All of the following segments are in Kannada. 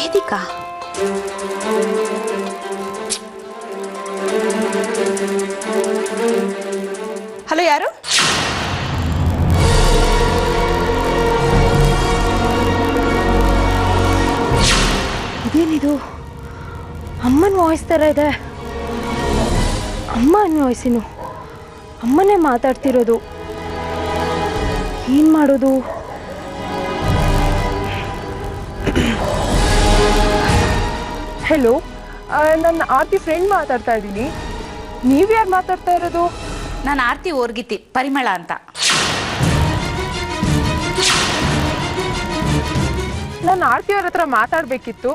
ವೇದಿಕಾ? ಹಲೋ, ಯಾರು? ಇದೇನಿದು? ಅಮ್ಮನ ವಾಯ್ಸ್ ಥರ ಇದೆ. ಅಮ್ಮ ಅನ್ನೋ ವಾಯ್ಸಿನು ಅಮ್ಮನೇ ಮಾತಾಡ್ತಿರೋದು. ಏನು ಮಾಡೋದು? ಹೆಲೋ, ನನ್ನ ಆರ್ತಿ ಫ್ರೆಂಡ್ ಮಾತಾಡ್ತಾ ಇದ್ದೀನಿ. ನೀವ್ಯಾರು ಮಾತಾಡ್ತಾ ಇರೋದು? ನಾನು ಆರ್ತಿ ಓರ್ಗಿತಿ, ಪರಿಮಳ ಅಂತ. ನಾನು ಆರ್ತಿಯವ್ರ ಹತ್ರ ಮಾತಾಡಬೇಕಿತ್ತು.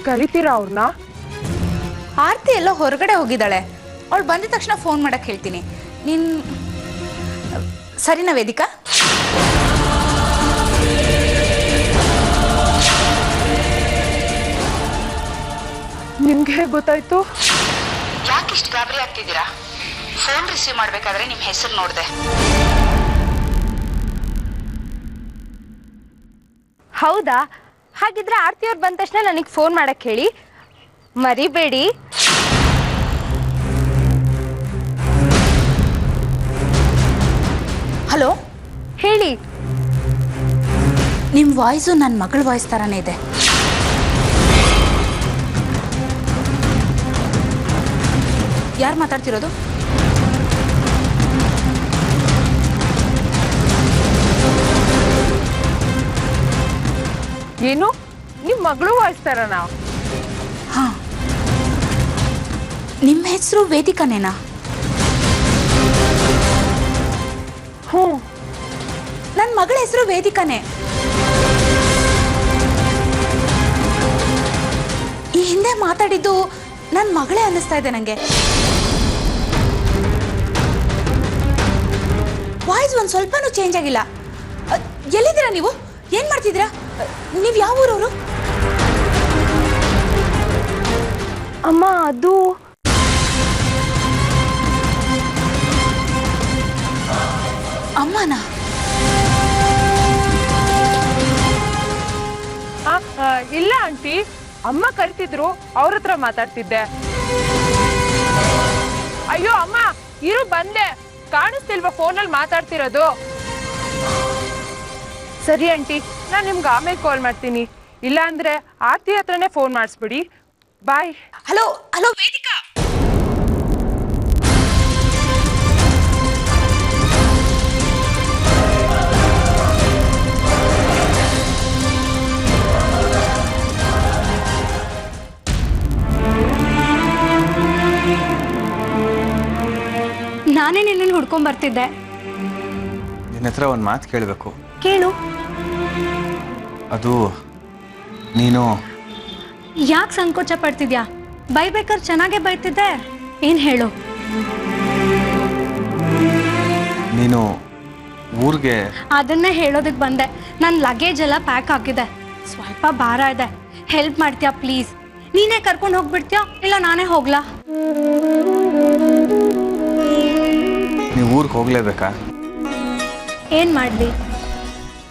ಕರಿತೀರಾ ಅವ್ರನ್ನ? ಆರ್ತಿ ಎಲ್ಲ ಹೊರಗಡೆ ಹೋಗಿದ್ದಾಳೆ. ಅವಳು ಬಂದಿದ ತಕ್ಷಣ ಫೋನ್ ಮಾಡಕ್ಕೆ ಹೇಳ್ತೀನಿ. ನೀನು ಸರಿನಾ ವೇದಿಕಾ? ನಿಮ್ಗೆ ಹೇಗೆ ಗೊತ್ತಾಯ್ತು? ಯಾಕಿಷ್ಟು ಗಾಬರಿ ಆಗ್ತಿದ್ದೀರಾ? ಫೋನ್ ರಿಸೀವ್ ಮಾಡಬೇಕಾದ್ರೆ ನಿಮ್ಮ ಹೆಸರು ನೋಡಿದೆ. ಹೌದಾ? ಹಾಗಿದ್ರೆ ಆರ್ತಿಯವ್ರು ಬಂದ ತಕ್ಷಣ ನನಗೆ ಫೋನ್ ಮಾಡಕ್ಕೆ ಹೇಳಿ, ಮರಿಬೇಡಿ. ಹಲೋ, ಹೇಳಿ. ನಿಮ್ಮ ವಾಯ್ಸು ನನ್ನ ಮಗಳ ವಾಯ್ಸ್ ಥರನೇ ಇದೆ. ಯಾರು ಮಾತಾಡ್ತಿರೋದು? ಏನು, ನಿಮ್ಮ ಮಗಳು ವಾಯ್ಸ್ ಥರನಾ? ಹಾಂ. ನಿಮ್ಮ ಹೆಸರು ವೇದಿಕಾನೇನಾ? ಹ್ಞೂ, ನನ್ನ ಮಗಳ ಹೆಸರು ವೇದಿಕಾನೇ. ಈ ಹಿಂದೆ ಮಾತಾಡಿದ್ದು ನನ್ನ ಮಗಳೇ ಅನ್ನಿಸ್ತಾ ಇದೆ ನನಗೆ. ವಾಯ್ಸ್ ಒಂದು ಸ್ವಲ್ಪನೂ ಚೇಂಜ್ ಆಗಿಲ್ಲ. ಎಲ್ಲಿದ್ದೀರಾ ನೀವು? ಏನು ಮಾಡ್ತಿದ್ದೀರಾ? ನೀವು ಯಾವ ಊರವರು? ಅಮ್ಮ, ಅದು ಅಮ್ಮನಾ? ಇಲ್ಲ ಆಂಟಿ, ಅಮ್ಮ ಕರಿತಿದ್ರು, ಅವ್ರ ಹತ್ರ ಮಾತಾಡ್ತಿದ್ದೆ. ಅಯ್ಯೋ ಅಮ್ಮ, ಇರು ಬಂದೆ. ಕಾಣಿಸ್ತಿಲ್ವಾ ಫೋನಲ್ಲಿ ಮಾತಾಡ್ತಿರೋದು? ಸರಿ ಆಂಟಿ, ನಾನು ನಿಮ್ಗೆ ಆಮೇಲೆ ಕಾಲ್ ಮಾಡ್ತೀನಿ. ಇಲ್ಲ ಅಂದ್ರೆ ಆರ್ತಿ ಹತ್ರನೇ ಫೋನ್ ಮಾಡಿಸ್ಬಿಡಿ. ಬಾಯ್. Hello hello Vedika. ನಾನೇ ನಿನ್ನನ್ನು ಹುಡ್ಕೊಂಡ್ ಬರ್ತಿದ್ದೆ. ನಿನ್ನ ಹತ್ರ ಒಂದು ಮಾತು ಕೇಳಬೇಕು. ಕೇಳು. ಅದು ನೀನು ಯಾಕೆ ಸಂಕೋಚ ಪಡ್ತಿದ್ಯಾ? ಬೈಬೇಕಾದ್ರೆ ಚೆನ್ನಾಗೇ ಬೈತಿದ್ದೆ. ಏನು ಹೇಳು? ನೀನು ಊರಿಗೆ ಅದನ್ನೇ ಹೇಳೋದಕ್ಕೆ ಬಂದೆ. ನನ್ನ ಲಗೇಜ್ ಎಲ್ಲ ಪ್ಯಾಕ್ ಆಗಿದೆ, ಸ್ವಲ್ಪ ಭಾರ ಇದೆ. ಹೆಲ್ಪ್ ಮಾಡ್ತೀಯಾ ಪ್ಲೀಸ್? ನೀನೇ ಕರ್ಕೊಂಡು ಹೋಗ್ಬಿಡ್ತೀಯಾ ಇಲ್ಲ ನಾನೇ ಹೋಗ್ಲಾ? ನೀವು ಊರಿಗೆ ಹೋಗ್ಲೇಬೇಕಾ? ಏನು ಮಾಡಲಿ?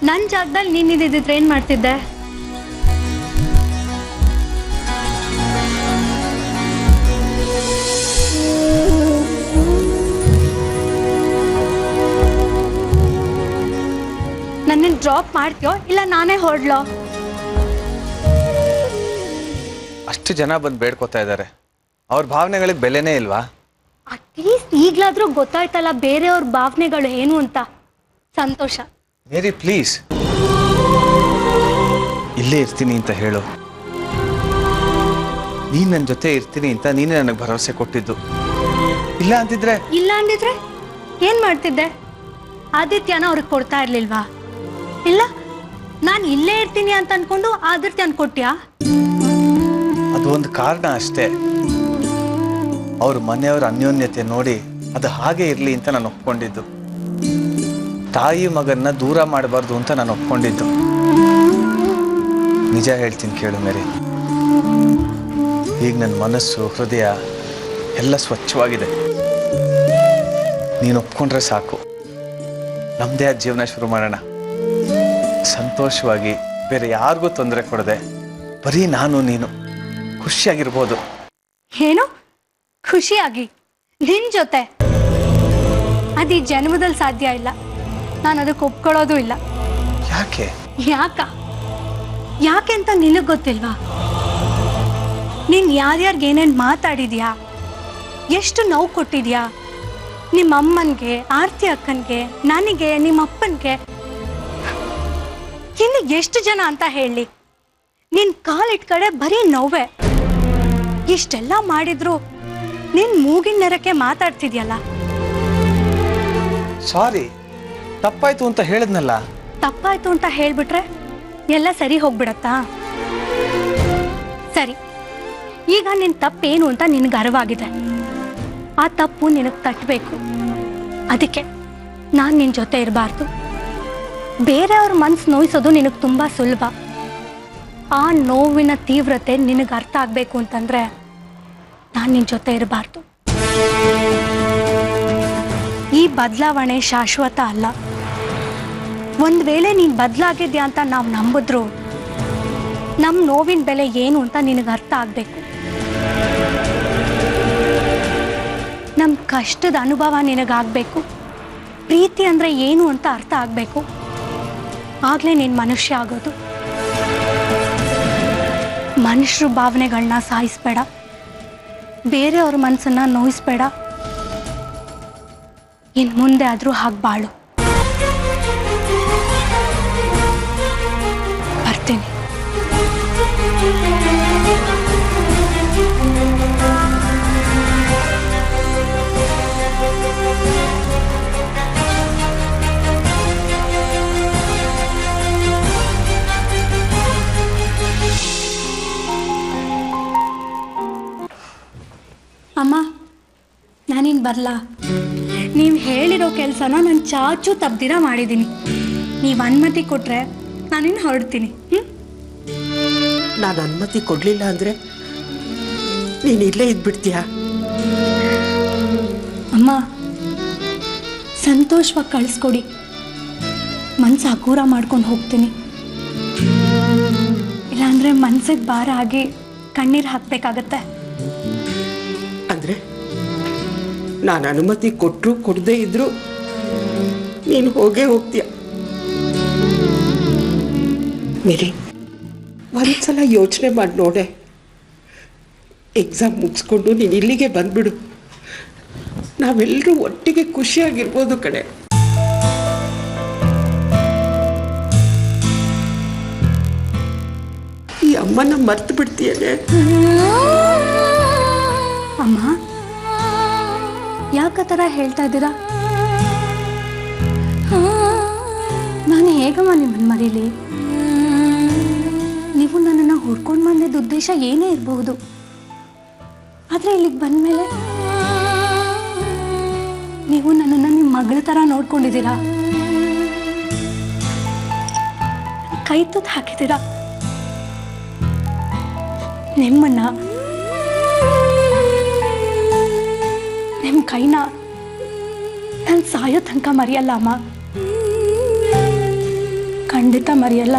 ನನ್ನ ಜಾಗದಲ್ಲಿ ನೀನಿದ್ದಿದ್ರೆ ಏನು ಮಾಡ್ತಿದ್ದೆ? ನನ್ನನ್ನು ಡ್ರಾಪ್ ಮಾಡ್ತೀಯೋ ಇಲ್ಲ ನಾನೇ ಹೊರಡ್ಲೋ? ಅಷ್ಟು ಜನ ಬಂದು ಬೇಡ್ಕೋತಾ ಇದ್ದಾರೆ, ಅವ್ರ ಭಾವನೆಗಳಿಗೆ ಬೆಲೆನೇ ಇಲ್ವಾ? ಅಟ್ಲೀಸ್ಟ್ ಈಗಲಾದರೂ ಗೊತ್ತಾಯ್ತಲ್ಲ ಬೇರೆಯವ್ರ ಭಾವನೆಗಳು ಏನು ಅಂತ. ಸಂತೋಷ. ಮೇರಿ ಪ್ಲೀಸ್, ಇಲ್ಲೇ ಇರ್ತೀನಿ ಅಂತ ಹೇಳು. ನೀನು ನನ್ನ ಜೊತೆ ಇರ್ತೀನಿ ಅಂತ ನೀನೇ ನನಗೆ ಭರವಸೆ ಕೊಟ್ಟಿದ್ದು. ಇಲ್ಲ ಅಂತಿದ್ರೆ ಏನು ಮಾಡ್ತಿದ್ದೆ? ಆದಿತ್ಯನ ಅವ್ರಿಗೆ ಕೊಡ್ತಾ ಇರ್ಲಿಲ್ವಾ? ಇಲ್ಲ, ನಾನು ಇಲ್ಲೇ ಇರ್ತೀನಿ ಅಂತ ಅನ್ಕೊಂಡು ಆದಿತ್ಯನ ಕೊಟ್ಯಾ? ಅದು ಒಂದು ಕಾರಣ ಅಷ್ಟೇ. ಅವ್ರ ಮನೆಯವರ ಅನ್ಯೋನ್ಯತೆ ನೋಡಿ ಅದು ಹಾಗೆ ಇರಲಿ ಅಂತ ನಾನು ಒಪ್ಕೊಂಡಿದ್ದು. ತಾಯಿ ಮಗನ್ನ ದೂರ ಮಾಡಬಾರ್ದು ಅಂತ ನಾನು ಒಪ್ಕೊಂಡಿದ್ದು. ನಿಜ ಹೇಳ್ತೀನಿ ಕೇಳು ಮೇರಿ, ಈಗ ನನ್ನ ಮನಸ್ಸು ಹೃದಯ ಎಲ್ಲ ಸ್ವಚ್ಛವಾಗಿದೆ. ನೀನು ಒಪ್ಕೊಂಡ್ರೆ ಸಾಕು, ನಮ್ಮದೇ ಆದ ಜೀವನ ಶುರು ಮಾಡೋಣ. ಸಂತೋಷವಾಗಿ, ಬೇರೆ ಯಾರಿಗೂ ತೊಂದರೆ ಕೊಡದೆ ಬರೀ ನಾನು ನೀನು ಖುಷಿಯಾಗಿರ್ಬೋದು. ಏನು ಖುಷಿಯಾಗಿ ನಿನ್ ಜೊತೆ? ಅದು ಈ ಜನ್ಮದಲ್ಲಿ ಸಾಧ್ಯ ಇಲ್ಲ. ನಾನು ಅದಕ್ಕೆ ಒಪ್ಕೊಳ್ಳೋದು ಇಲ್ಲ. ಯಾಕೆ? ಯಾಕೆ ಅಂತ ನಿನಗೆ ಗೊತ್ತಿಲ್ವಾ? ನೀನ್ ಯಾರ್ಯಾರಿಗೆ ಏನೇನು ಮಾತಾಡಿದ್ಯಾ, ಎಷ್ಟು ನೋವು ಕೊಟ್ಟಿದ್ಯಾ, ನಿಮ್ಮ ಅಮ್ಮನಿಗೆ, ಆರ್ತಿ ಅಕ್ಕನಿಗೆ, ನನಗೆ, ನಿಮ್ಮ ಅಪ್ಪನಿಗೆ, ಇನ್ನು ಎಷ್ಟು ಜನ ಅಂತ ಹೇಳಿ. ನಿನ್ ಕಾಲಿಟ್ ಕಡೆ ಬರೀ ನೋವೇ. ಇಷ್ಟೆಲ್ಲ ಮಾಡಿದ್ರು ನಿನ್ ಮೂಗಿನ ನೆರಕ್ಕೆ ಮಾತಾಡ್ತಿದ್ಯಲ್ಲ. ಸಾರಿ, ತಪ್ಪಾಯ್ತು ಅಂತ ಹೇಳಿದ್ನಲ್ಲ. ತಪ್ಪಾಯ್ತು ಅಂತ ಹೇಳ್ಬಿಟ್ರೆ ಎಲ್ಲ ಸರಿ ಹೋಗ್ಬಿಡತ್ತಾ? ಸರಿ, ಈಗ ನಿನ್ ತಪ್ಪೇನು ಅಂತ ನಿನಗೆ ಅರಿವಾಗಿದೆ. ಆ ತಪ್ಪು ನಿನಗೆ ತಟ್ಟಬೇಕು. ಅದಕ್ಕೆ ನಾನು ನಿನ್ನ ಜೊತೆ ಇರಬಾರ್ದು. ಬೇರೆಯವ್ರ ಮನ್ಸು ನೋಯಿಸೋದು ನಿನಗೆ ತುಂಬ ಸುಲಭ. ಆ ನೋವಿನ ತೀವ್ರತೆ ನಿನಗೆ ಅರ್ಥ ಆಗಬೇಕು ಅಂತಂದ್ರೆ ನಾನು ನಿನ್ನ ಜೊತೆ ಇರಬಾರ್ದು. ಈ ಬದಲಾವಣೆ ಶಾಶ್ವತ ಅಲ್ಲ. ಒಂದು ವೇಳೆ ನೀನು ಬದಲಾಗಿದ್ಯಾ ಅಂತ ನಾವು ನಂಬಿದ್ರು ನಮ್ಮ ನೋವಿನ ಬೆಲೆ ಏನು ಅಂತ ನಿನಗೆ ಅರ್ಥ ಆಗಬೇಕು. ನಮ್ಮ ಕಷ್ಟದ ಅನುಭವ ನಿನಗಾಗಬೇಕು. ಪ್ರೀತಿ ಅಂದರೆ ಏನು ಅಂತ ಅರ್ಥ ಆಗಬೇಕು. ಆಗಲೇ ನೀನು ಮನುಷ್ಯ ಆಗೋದು. ಮನುಷ್ಯರ ಭಾವನೆಗಳನ್ನ ಸಾಯಿಸ್ಬೇಡ. ಬೇರೆಯವ್ರ ಮನಸ್ಸನ್ನು ನೋಯಿಸ್ಬೇಡ. ಇನ್ನು ಮುಂದೆ ಆದರೂ ಹಾಗೆ ಬಾಳು. ಬರ್ತೀನಿ. ಅಮ್ಮ, ನಾನಿನ್ ಬರಲಾ? ನೀವು ಹೇಳಿರೋ ಕೆಲಸನ ನಾನು ಚಾಚು ತಪ್ದಿರ ಮಾಡಿದ್ದೀನಿ. ನೀವು ಅನುಮತಿ ಕೊಟ್ಟರೆ ನಾನಿನ್ನು ಹೊರಡ್ತೀನಿ. ನಾನು ಅನುಮತಿ ಕೊಡಲಿಲ್ಲ ಅಂದರೆ ನೀನು ಇಲ್ಲೇ ಇದ್ಬಿಡ್ತೀಯಾ? ಅಮ್ಮ, ಸಂತೋಷವಾಗಿ ಕಳಿಸ್ಕೊಡಿ. ಮನಸ್ಸು ಹಗೂರ ಮಾಡ್ಕೊಂಡು ಹೋಗ್ತೀನಿ. ಇಲ್ಲಾಂದರೆ ಮನಸ್ಸಿಗೆ ಭಾರ ಆಗಿ ಕಣ್ಣೀರು ಹಾಕಬೇಕಾಗತ್ತೆ. ಅಂದರೆ ನಾನು ಅನುಮತಿ ಕೊಟ್ಟರು ಕೊಡದೇ ಇದ್ರು ನೀನು ಹೋಗೇ ಹೋಗ್ತೀಯ. ಮೇರಿ, ಒಂದ್ಸಲ ಯೋಚನೆ ಮಾಡಿ ನೋಡೆ. ಎಕ್ಸಾಮ್ ಮುಗಿಸ್ಕೊಂಡು ನೀನು ಇಲ್ಲಿಗೆ ಬಂದ್ಬಿಡು. ನಾವೆಲ್ಲರೂ ಒಟ್ಟಿಗೆ ಖುಷಿಯಾಗಿರ್ಬೋದು ಕಣೆ. ಈ ಅಮ್ಮನ ಮರ್ತು ಬಿಡ್ತೀಯನೆ. ಅಮ್ಮ, ಯಾಕೆ ಆ ಥರ ಹೇಳ್ತಾ ಇದ್ದೀರಾ? ನಾನು ಹೇಗಮ್ಮ ನಿಮ್ಮನ್ನು ಮರೀಲಿ? ನೀವು ನನ್ನನ್ನು ಹುಡ್ಕೊಂಡು ಬಂದಿದ್ದ ಉದ್ದೇಶ ಏನೇ ಇರಬಹುದು. ಆದರೆ ಇಲ್ಲಿಗೆ ಬಂದಮೇಲೆ ನೀವು ನನ್ನನ್ನು ನಿಮ್ಮ ಮಗಳ ಥರ ನೋಡ್ಕೊಂಡಿದ್ದೀರಾ. ಕೈ ತುತ್ತು ಹಾಕಿದ್ದೀರಾ. ನಿಮ್ಮ ಕೈನ ನಾನು ಸಾಯೋ ತನಕ ಮರೆಯಲ್ಲ ಅಮ್ಮ. ಖಂಡಿತ ಮರೆಯಲ್ಲ.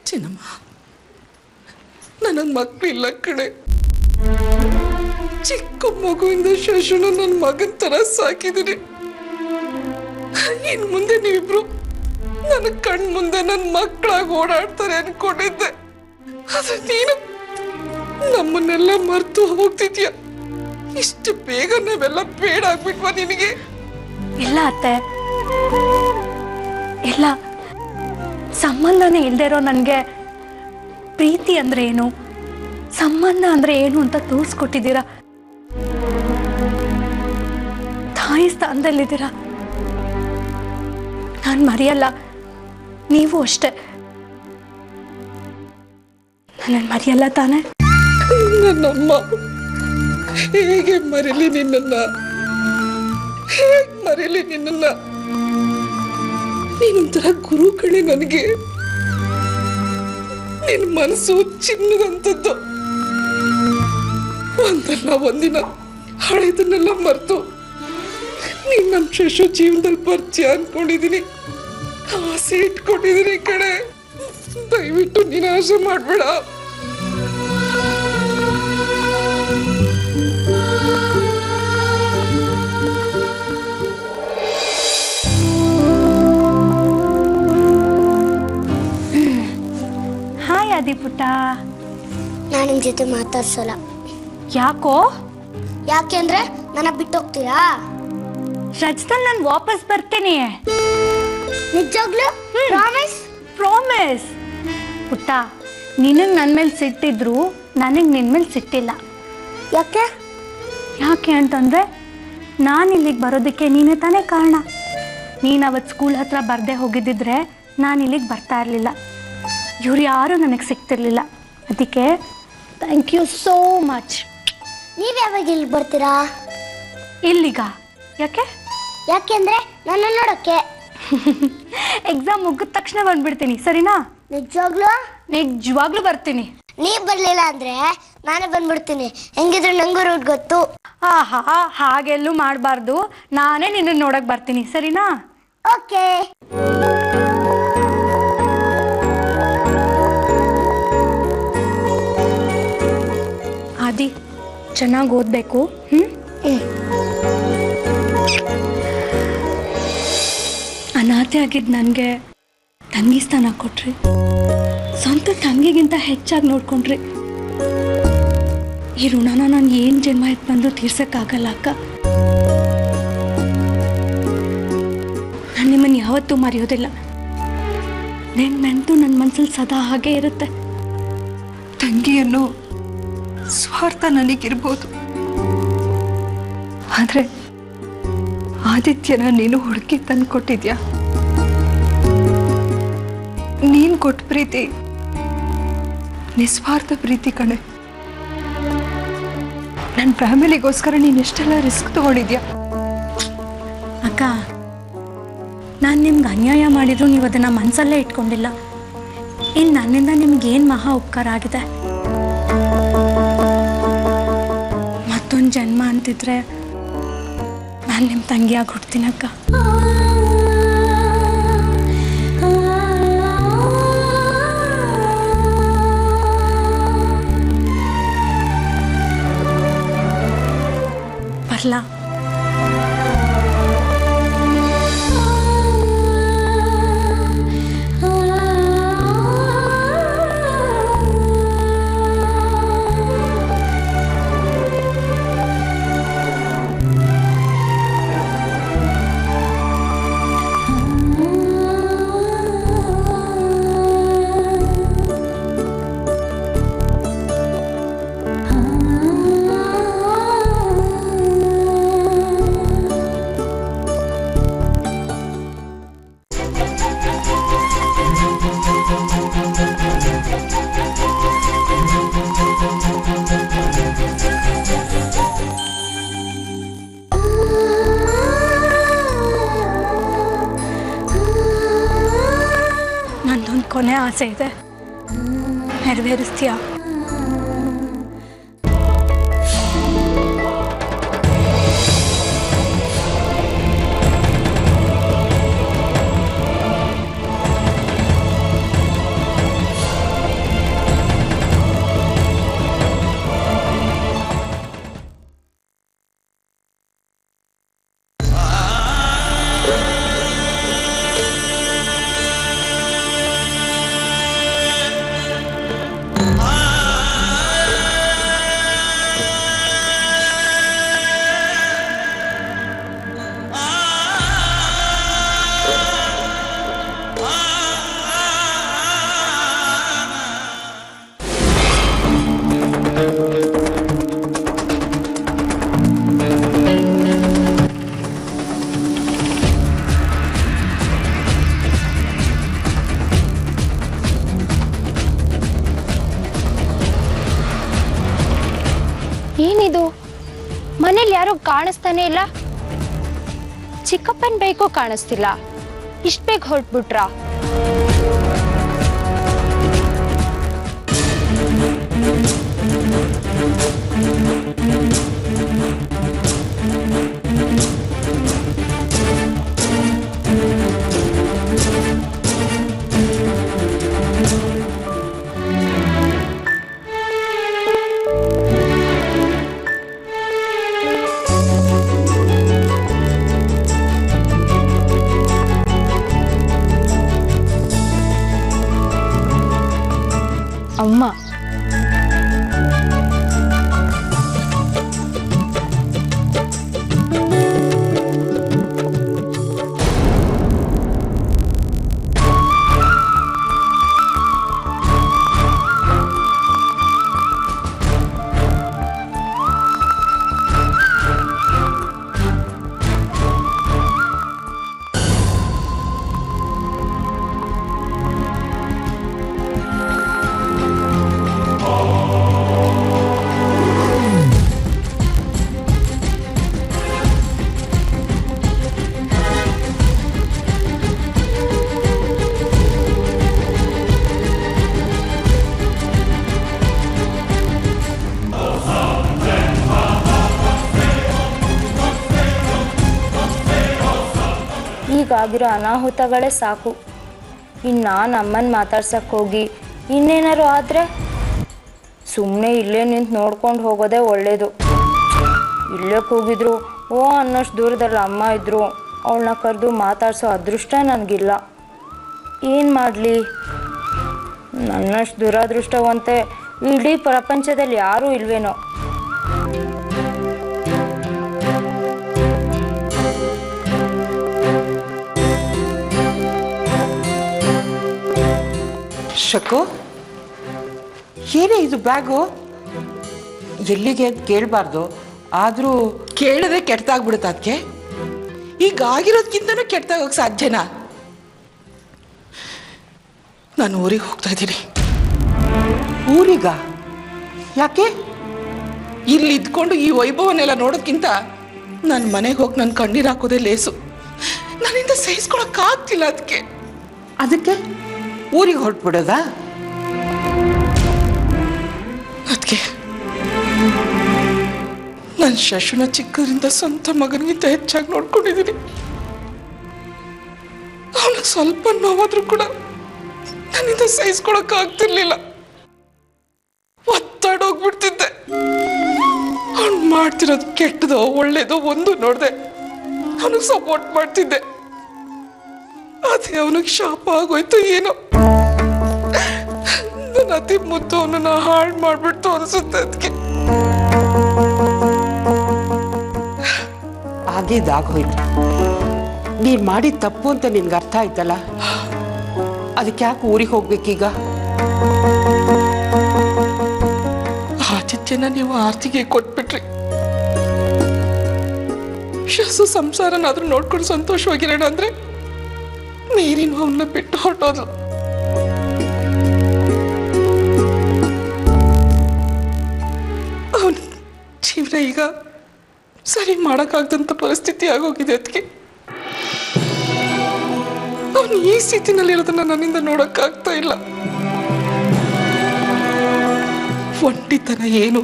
ಚಿನ್ನಮ್ಮ, ನನ್ನ ಮಕ್ಕಳಿಲ್ಲ ಕಡೆ. ಚಿಕ್ಕ ಮಗುವಿಂದ ಶಶುನ ನನ್ನ ಮಗನ ತರ ಸಾಕಿದ್ದೀನಿ. ಇನ್ ಮುಂದೆ ನೀವಿಬ್ರು ನನ್ನ ಕಣ್ ಮುಂದೆ ನನ್ನ ಮಕ್ಕಳಾಗಿ ಓಡಾಡ್ತಾರೆ ಅನ್ಕೊಂಡಿದ್ದೆ. ಆದ್ರೆ ನೀನು ನಮ್ಮನ್ನೆಲ್ಲ ಮರ್ತು ಹೋಗ್ತಿದ್ಯಾ. ಇಷ್ಟು ಬೇಗ ನಾವೆಲ್ಲ ಬೇಡ ಆಗ್ಬಿಟ್ವಾ ನಿನಗೆ? ಇಲ್ಲ ಅತ್ತೆ, ಇಲ್ಲ. ಸಂಬಂಧನೇ ಇಲ್ಲದೆ ಇರೋ ನನಗೆ ಪ್ರೀತಿ ಅಂದ್ರೆ ಏನು, ಸಂಬಂಧ ಅಂದ್ರೆ ಏನು ಅಂತ ತೋರಿಸ್ಕೊಟ್ಟಿದ್ದೀರಾ. ತಾಯಿ ಸ್ಥಾನದಲ್ಲಿದ್ದೀರಾ. ನಾನು ಮರೆಯಲ್ಲ, ನೀವು ಅಷ್ಟೆ. ನನ್ನ ಮರೆಯಲ್ಲ ತಾನೆ? ನನ್ನಮ್ಮ ಹೇಗೆ ಮರೀಲಿ ನಿನ್ನನ್ನ? ಹೇಗೆ ಮರೀಲಿ ನಿನ್ನನ್ನ? ನೀನೊಂಥರ ಗುರು ಕಣೆ ನನಗೆ. ನಿನ್ನ ಮನಸ್ಸು ಚಿನ್ನದಂಥದ್ದು. ಒಂದಲ್ಲ ಒಂದಿನ ಹಳೆದನ್ನೆಲ್ಲ ಮರ್ತು ನೀನ್ ನಮ್ ಶಶು ಜೀವನದಲ್ಲಿ ಪರಿಚಯ ಅನ್ಕೊಂಡಿದೀನಿ, ಆಸೆ ಇಟ್ಕೊಂಡಿದೀನಿ ಕಡೆ. ದಯವಿಟ್ಟು ನೀನ್ ಆಸೆ ಮಾಡ್ಬೇಡ. ಹಾಯ್ ಆದಿ ಪುಟ್ಟ. ನಾನು ನಿಮ್ ಜೊತೆ ಮಾತಾಡ್ಸಲ್ಲ. ಯಾಕೋ? ಯಾಕೆಂದ್ರೆ ನನ್ನ ಬಿಟ್ಟು ಹೋಗ್ತೀರಾ? ರಜದಲ್ಲಿ ನಾನು ವಾಪಸ್ ಬರ್ತೀನಿ. ನಿಜವಾಗ್ಲೂ ಪ್ರಾಮಿಸ್? ಪ್ರಾಮಿಸ್. ಪುಟ್ಟ, ನಿನಗೆ ನನ್ನ ಮೇಲೆ ಸಿಟ್ಟಿದ್ರು ನನಗೆ ನಿನ್ನ ಮೇಲೆ ಸಿಟ್ಟಿಲ್ಲ. ಯಾಕೆ? ಯಾಕೆ ಅಂತಂದರೆ ನಾನು ಇಲ್ಲಿಗೆ ಬರೋದಕ್ಕೆ ನೀನೇ ತಾನೇ ಕಾರಣ. ನೀನು ಅವತ್ತು ಸ್ಕೂಲ್ ಹತ್ರ ಬರದೇ ಹೋಗಿದ್ದಿದ್ರೆ ನಾನು ಇಲ್ಲಿಗೆ ಬರ್ತಾ ಇರಲಿಲ್ಲ. ಇವ್ರು ಯಾರೂ ನನಗೆ ಸಿಗ್ತಿರ್ಲಿಲ್ಲ. ಅದಕ್ಕೆ ಥ್ಯಾಂಕ್ ಯು ಸೋ ಮಚ್. ನೀವ್ ಯಾವಾಗ ಇಲ್ಲಿ ಬರ್ತೀರಾ? ಇಲ್ಲಿಗ? ಯಾಕೆ? ಯಾಕೆಂದ್ರೆ ನನ್ನ ನೋಡೋಕೆ. ಎಕ್ಸಾಮ್ ಮುಗಿದ ತಕ್ಷಣ ಬಂದ್ಬಿಡ್ತೀನಿ, ಸರಿನಾ? ನಿಜವಾಗ್ಲೂ? ನಿಜವಾಗ್ಲೂ ಬರ್ತೀನಿ. ನೀವ್ ಬರ್ಲಿಲ್ಲ ಅಂದ್ರೆ ನಾನೇ ಬಂದ್ಬಿಡ್ತೀನಿ. ಹೆಂಗಿದ್ರು ನಂಗೂ ರೂಟ್ ಗೊತ್ತು. ಆಹಾ, ಹಾಗೆಲ್ಲೂ ಮಾಡಬಾರ್ದು. ನಾನೇ ನಿನ್ನ ನೋಡಕ್ ಬರ್ತೀನಿ, ಸರಿನಾ? ಓಕೆ. ಆದಿ, ಚೆನ್ನಾಗಿ ಓದಬೇಕು. ಅನಾಥೆ ಆಗಿದ್ದು ನನಗೆ ತಂಗಿ ಸ್ಥಾನ ಕೊಟ್ರಿ. ಸ್ವಂತ ತಂಗಿಗಿಂತ ಹೆಚ್ಚಾಗಿ ನೋಡ್ಕೊಂಡ್ರಿ. ಈ ಋಣನ ನಾನು ಏನು ಜನ್ಮ ಎತ್ತು ಬಂದರೂ ತೀರ್ಸಕ್ಕಾಗಲ್ಲ ಅಕ್ಕ. ನಾನು ನಿಮ್ಮನ್ನು ಯಾವತ್ತೂ ಮರೆಯೋದಿಲ್ಲ. ನನ್ನ ನೆನಪು ನನ್ನ ಮನಸ್ಸಲ್ಲಿ ಸದಾ ಹಾಗೆ ಇರುತ್ತೆ. ತಂಗಿಯನ್ನು ಸ್ವಾರ್ಥ ನನಗಿರ್ಬೋದು, ಆದ್ರೆ ಆದಿತ್ಯನ ನೀನು ಹುಡುಕಿ ತಂದು ಕೊಟ್ಟಿದ್ಯಾ. ನೀನ್ ಕೊಟ್ಟ ಪ್ರೀತಿ ನಿಸ್ವಾರ್ಥ ಪ್ರೀತಿ ಕಣೆ. ನನ್ನ ಫ್ಯಾಮಿಲಿಗೋಸ್ಕರ ನೀನು ಎಷ್ಟೆಲ್ಲ ರಿಸ್ಕ್ ತಗೊಂಡಿದ್ಯಾ. ಅಕ್ಕ, ನಾನು ನಿಮ್ಗೆ ಅನ್ಯಾಯ ಮಾಡಿದ್ರು ನೀವು ಅದನ್ನು ಮನಸ್ಸಲ್ಲೇ ಇಟ್ಕೊಂಡಿಲ್ಲ. ಇನ್ನು ನನ್ನಿಂದ ನಿಮ್ಗೇನು ಮಹಾ ಉಪಕಾರ ಆಗಿದೆ. ಮತ್ತೊಂದು ಜನ್ಮ ಅಂತಿದ್ರೆ ನಾನು ನಿಮ್ಮ ತಂಗಿಯಾಗಿ ಹುಡ್ತೀನಕ್ಕ. ಬರ್ಲಾ? ನಂದೊಂದು ಕೊನೆ ಆಸೆ ಇದೆ, ನೆರವೇರಿಸ್ತೀಯಾ? ಏನಿದು, ಮನೇಲಿ ಯಾರು ಕಾಣಿಸ್ತಾನೆ ಇಲ್ಲ. ಚಿಕ್ಕಪ್ಪನ ಬೈಕು ಕಾಣಿಸ್ತಿಲ್ಲ. ಇಷ್ಟು ಬೇಗ ಹೊರಟ್ಬಿಟ್ರಾ? ನಮ್ಮಮ್ಮ. ಈಗಾಗಿರೋ ಅನಾಹುತಗಳೇ ಸಾಕು. ಇನ್ನು ನಾನು ಅಮ್ಮನ ಮಾತಾಡ್ಸಕ್ಕೆ ಹೋಗಿ ಇನ್ನೇನಾರು ಆದರೆ ಸುಮ್ಮನೆ ಇಲ್ಲೇ ನಿಂತು ನೋಡ್ಕೊಂಡು ಹೋಗೋದೇ ಒಳ್ಳೆಯದು. ಇಲ್ಲೇ ಕೂಗಿದ್ರು ಓ ಅನ್ನೋಷ್ಟು ದೂರದಲ್ಲಿ ಅಮ್ಮ ಇದ್ದರು, ಅವಳನ್ನ ಕರೆದು ಮಾತಾಡ್ಸೋ ಅದೃಷ್ಟ ನನಗಿಲ್ಲ. ಏನು ಮಾಡಲಿ? ನನ್ನಷ್ಟು ದುರಾದೃಷ್ಟವಂತೆ ಇಡೀ ಪ್ರಪಂಚದಲ್ಲಿ ಯಾರೂ ಇಲ್ವೇನೋ. ಶಕು, ಏನೇ ಇದು ಬ್ಯಾಗು? ಎಲ್ಲಿಗೆ ಅಂತ ಕೇಳಬಾರ್ದು, ಆದರೂ ಕೇಳಿದ್ರೆ ಕೆಟ್ಟದಾಗ್ಬಿಡುತ್ತೆ. ಅದಕ್ಕೆ ಈಗ ಆಗಿರೋದ್ಕಿಂತನೂ ಕೆಟ್ಟದಾಗೋಕೆ ಸಾಧ್ಯನಾ? ನಾನು ಊರಿಗೆ ಹೋಗ್ತಾ ಇದ್ದೀನಿ. ಊರಿಗ? ಯಾಕೆ? ಇಲ್ಲಿ ಇದ್ಕೊಂಡು ಈ ವೈಭವನೆಲ್ಲ ನೋಡೋದ್ಕಿಂತ ನನ್ನ ಮನೆಗೆ ಹೋಗಿ ನನ್ನ ಕಣ್ಣೀರು ಹಾಕೋದೇ ಲೇಸು. ನನ್ನಿಂದ ಸಹಿಸ್ಕೊಳಕ್ಕಾಗ್ತಿಲ್ಲ. ಅದಕ್ಕೆ ಊರಿಗೆ ಹೊರಟ್ಬಿಡೋದಾ? ಅದಕ್ಕೆ ನನ್ನ ಶಶುನ ಚಿಕ್ಕದ್ರಿಂದ ಸ್ವಂತ ಮಗನಿಗಿಂತ ಹೆಚ್ಚಾಗಿ ನೋಡ್ಕೊಂಡಿದ್ದೀನಿ. ಅವನಿಗೆ ಸ್ವಲ್ಪ ನೋವಾದ್ರೂ ಕೂಡ ನನ್ನಿಂದ ಸಹಿಸ್ಕೊಳಕ್ಕಾಗ್ತಿರ್ಲಿಲ್ಲ. ಒತ್ತಾಡೋಗ್ಬಿಡ್ತಿದ್ದೆ. ಅವ್ನು ಮಾಡ್ತಿರೋದು ಕೆಟ್ಟದೋ ಒಳ್ಳೇದೋ ಒಂದು ನೋಡ್ದೆ ಅವನಿಗೆ ಸಪೋರ್ಟ್ ಮಾಡ್ತಿದ್ದೆ. ಅದೇ ಅವನಿಗೆ ಶಾಪ ಆಗೋಯ್ತು ಏನೋ. ನನ್ನ ಅತಿ ಮುದ್ದು ಅವನನ್ನ ಹಾಳು ಮಾಡ್ಬಿಡ್ತು ಅನ್ಸುತ್ತೆ. ಅದಕ್ಕೆ ಆಗಿದ್ದಾಗೋಯ್ತು. ನೀನ್ ಮಾಡಿದ ತಪ್ಪು ಅಂತ ನಿನ್ಗೆ ಅರ್ಥ ಆಯ್ತಲ್ಲ, ಅದಕ್ಕೆ ಯಾಕೆ ಊರಿಗೆ ಹೋಗ್ಬೇಕೀಗ? ಆತಿಥ್ಯನ ನೀವು ಆರ್ತಿಗೆ ಕೊಟ್ಬಿಟ್ರಿ. ಶಸು ಸಂಸಾರನಾದ್ರೂ ನೋಡ್ಕೊಂಡು ಸಂತೋಷವಾಗಿರೋಣ ಅಂದ್ರೆ ನೀರಿನ ಅವನ್ನ ಬಿಟ್ಟು ಹೊರಟೋದು. ಅವನ ಜೀವನ ಈಗ ಸರಿ ಮಾಡಕ್ಕಾಗದಂತ ಪರಿಸ್ಥಿತಿ ಆಗೋಗಿದೆ. ಅದಕ್ಕೆ ಅವನು ಈ ಸ್ಥಿತಿನಲ್ಲಿರೋದನ್ನ ನನ್ನಿಂದ ನೋಡಕ್ಕಾಗ್ತಾ ಇಲ್ಲ. ಒಂಟಿತನ ಏನು,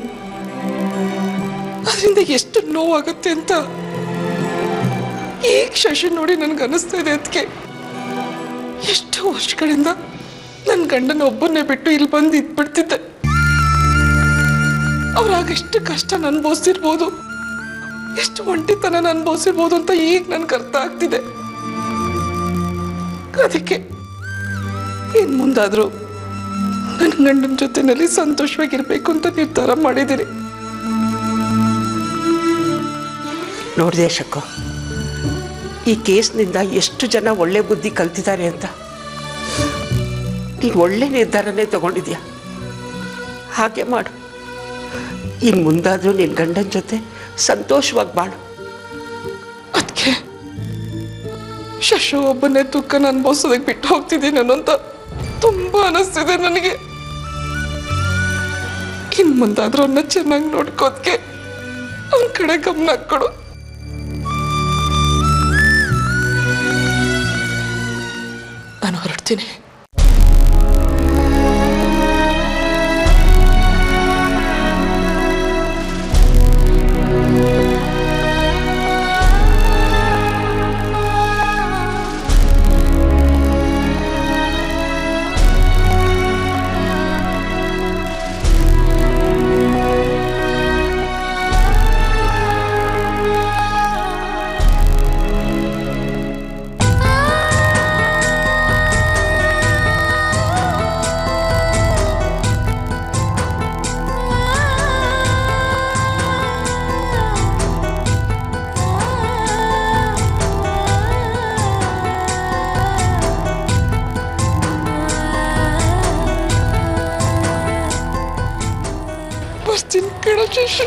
ಅದರಿಂದ ಎಷ್ಟು ನೋವಾಗುತ್ತೆ ಅಂತ ಈಗ ಶಶಿ ನೋಡಿ ನನ್ಗೆ ಅನಿಸ್ತಾ ಇದೆ. ಅದಕ್ಕೆ ಎಷ್ಟು ವರ್ಷಗಳಿಂದ ನನ್ನ ಗಂಡನ ಒಬ್ಬನ್ನೇ ಬಿಟ್ಟು ಇಲ್ಲಿ ಬಂದು ಇದ್ಬಿಡ್ತಿದ್ದೆ. ಅವ್ರಾಗೆಷ್ಟು ಕಷ್ಟ ಅನುಭವಿಸಿರ್ಬೋದು, ಎಷ್ಟು ಒಂಟಿತನ ಅನುಭವಿಸಿರ್ಬೋದು ಅಂತ ಈಗ ನನ್ಗೆ ಅರ್ಥ ಆಗ್ತಿದೆ. ಅದಕ್ಕೆ ಇನ್ ಮುಂದಾದ್ರೂ ನನ್ನ ಗಂಡನ ಜೊತೆನಲ್ಲಿ ಸಂತೋಷವಾಗಿರ್ಬೇಕು ಅಂತ ನಿರ್ಧಾರ ಮಾಡಿದ್ದೀನಿ. ನೋಡಿದೆ ಶಕ್ಕು, ಈ ಕೇಸ್ನಿಂದ ಎಷ್ಟು ಜನ ಒಳ್ಳೆ ಬುದ್ಧಿ ಕಲ್ತಿದ್ದಾರೆ ಅಂತ. ನೀನು ಒಳ್ಳೆ ನಿರ್ಧಾರನೇ ತಗೊಂಡಿದ್ಯಾ. ಹಾಗೆ ಮಾಡು. ಇನ್ನು ಮುಂದಾದರೂ ನಿನ್ನ ಗಂಡನ ಜೊತೆ ಸಂತೋಷವಾಗಿ ಬಾಳು. ಅದಕ್ಕೆ ಶಶು ಒಬ್ಬನೇ ದುಃಖನ ಅನುಭವಿಸೋದಕ್ಕೆ ಬಿಟ್ಟು ಹೋಗ್ತಿದ್ದೀನಿ ಅನ್ನೋಂತ ತುಂಬಾ ಅನಿಸ್ತಿದೆ ನನಗೆ. ಇನ್ನು ಮುಂದಾದ್ರೂ ಅವನ್ನ ಚೆನ್ನಾಗಿ ನೋಡ್ಕೋದಕ್ಕೆ ಅವನ ಕಡೆ ಗಮನ ಕೊಡು. ನಾನು ಹೊರಡ್ತೀನಿ. ಬರ್ತೀನಿ ಕಣ ಶಶಿ.